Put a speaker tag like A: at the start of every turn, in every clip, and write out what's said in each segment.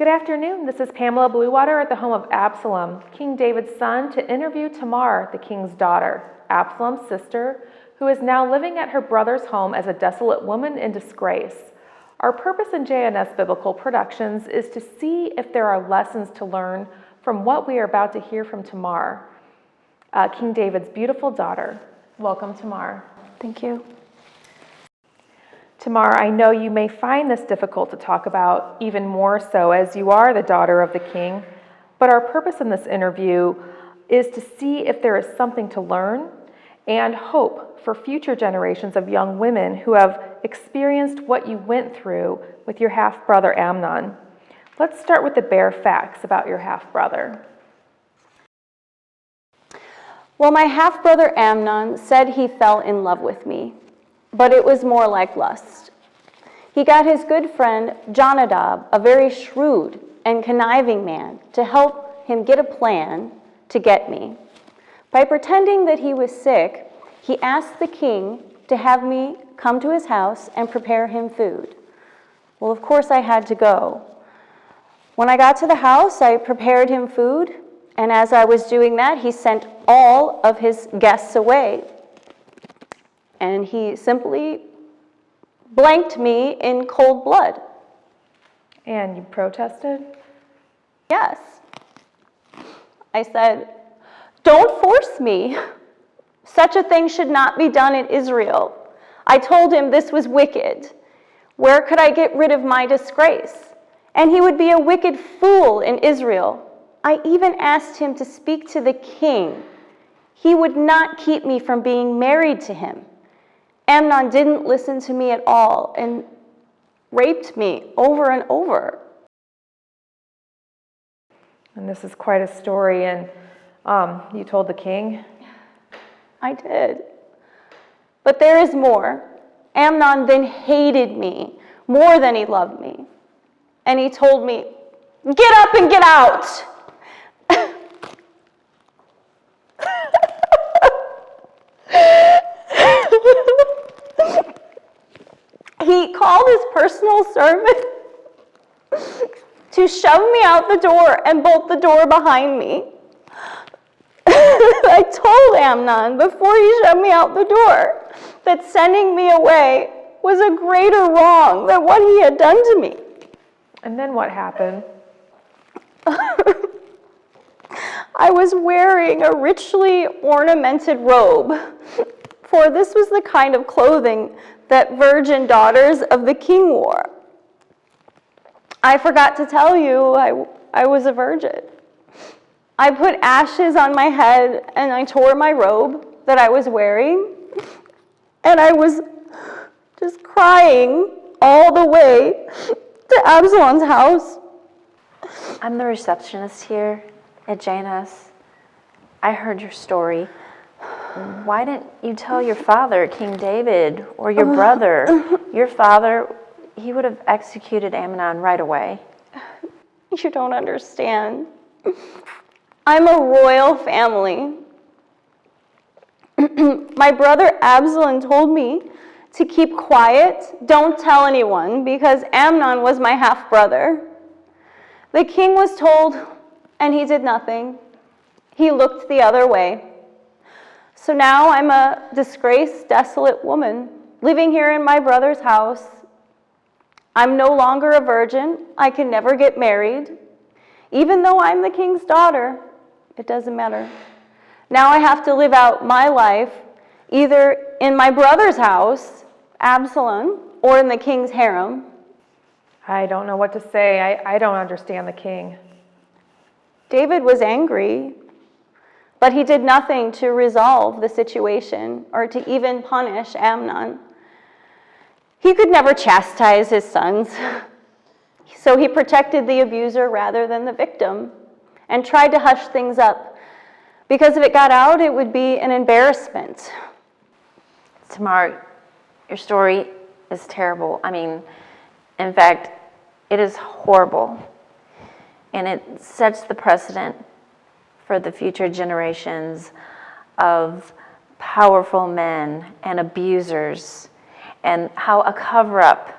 A: Good afternoon. This is Pamela Bluewater at the home of Absalom, King David's son, to interview Tamar, the king's daughter, Absalom's sister, who is now living at her brother's home as a desolate woman in disgrace. Our purpose in JNS Biblical Productions is to see if there are lessons to learn from what we are about to hear from Tamar, King David's beautiful daughter. Welcome, Tamar.
B: Thank you.
A: Tamar, I know you may find this difficult to talk about, even more so as you are the daughter of the king, but our purpose in this interview is to see if there is something to learn and hope for future generations of young women who have experienced what you went through with your half-brother Amnon. Let's start with the bare facts about your half-brother.
B: Well, my half-brother Amnon said he fell in love with me, but it was more like lust. He got his good friend Jonadab, a very shrewd and conniving man, to help him get a plan to get me. By pretending that he was sick, he asked the king to have me come to his house and prepare him food. Well, of course I had to go. When I got to the house, I prepared him food, and as I was doing that, he sent all of his guests away. And he simply blanked me in cold blood.
A: And you protested?
B: Yes. I said, "Don't force me. Such a thing should not be done in Israel." I told him this was wicked. Where could I get rid of my disgrace? And he would be a wicked fool in Israel. I even asked him to speak to the king. He would not keep me from being married to him. Amnon didn't listen to me at all and raped me over and over.
A: And this is quite a story, and you told the king?
B: I did. But there is more. Amnon then hated me more than he loved me. And he told me, "Get up and get out." He called his personal servant to shove me out the door and bolt the door behind me. I told Amnon before he shoved me out the door that sending me away was a greater wrong than what he had done to me.
A: And then what happened?
B: I was wearing a richly ornamented robe, for this was the kind of clothing that virgin daughters of the king wore. I forgot to tell you I was a virgin. I put ashes on my head and I tore my robe that I was wearing, and I was just crying all the way to Absalom's house.
C: I'm the receptionist here at JNS. I heard your story. Why didn't you tell your father, King David, or your brother? Your father, he would have executed Amnon right away.
B: You don't understand. I'm a royal family. My brother Absalom told me to keep quiet, don't tell anyone, because Amnon was my half-brother. The king was told, and he did nothing. He looked the other way. So now I'm a disgraced, desolate woman, living here in my brother's house. I'm no longer a virgin. I can never get married. Even though I'm the king's daughter, it doesn't matter. Now I have to live out my life either in my brother's house, Absalom, or in the king's harem.
A: I don't know what to say. I don't understand the king.
B: David was angry, but he did nothing to resolve the situation or to even punish Amnon. He could never chastise his sons, so he protected the abuser rather than the victim and tried to hush things up, because if it got out, it would be an embarrassment.
C: Tamar, your story is terrible. I mean, in fact, it is horrible. And it sets the precedent for the future generations of powerful men and abusers, and how a cover-up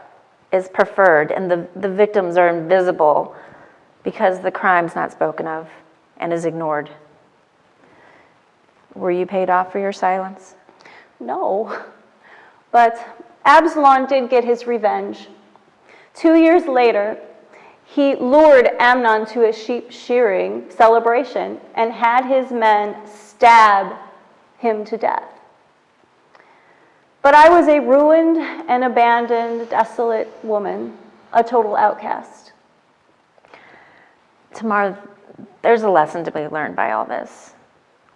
C: is preferred and the victims are invisible because the crime's not spoken of and is ignored. Were you paid off for your silence?
B: No, but Absalom did get his revenge. 2 years later, he lured Amnon to a sheep shearing celebration and had his men stab him to death. But I was a ruined and abandoned, desolate woman, a total outcast.
C: Tamar, there's a lesson to be learned by all this.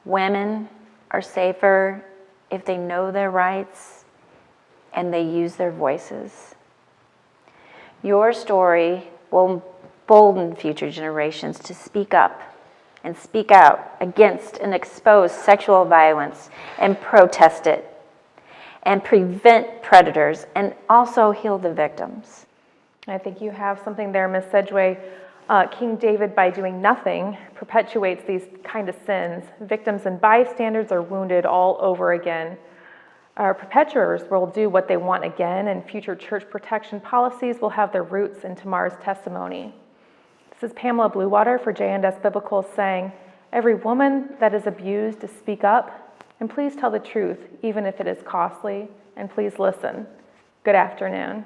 C: Women are safer if they know their rights and they use their voices. Your story will embolden future generations to speak up and speak out against and expose sexual violence and protest it and prevent predators and also heal the victims.
A: I think you have something there, Ms. Sedgway. King David, by doing nothing, perpetuates these kind of sins. Victims and bystanders are wounded all over again. Our perpetrators will do what they want again, and future church protection policies will have their roots in Tamar's testimony. This is Pamela Bluewater for J&S Biblical saying, every woman that is abused to speak up, and please tell the truth, even if it is costly, and please listen. Good afternoon.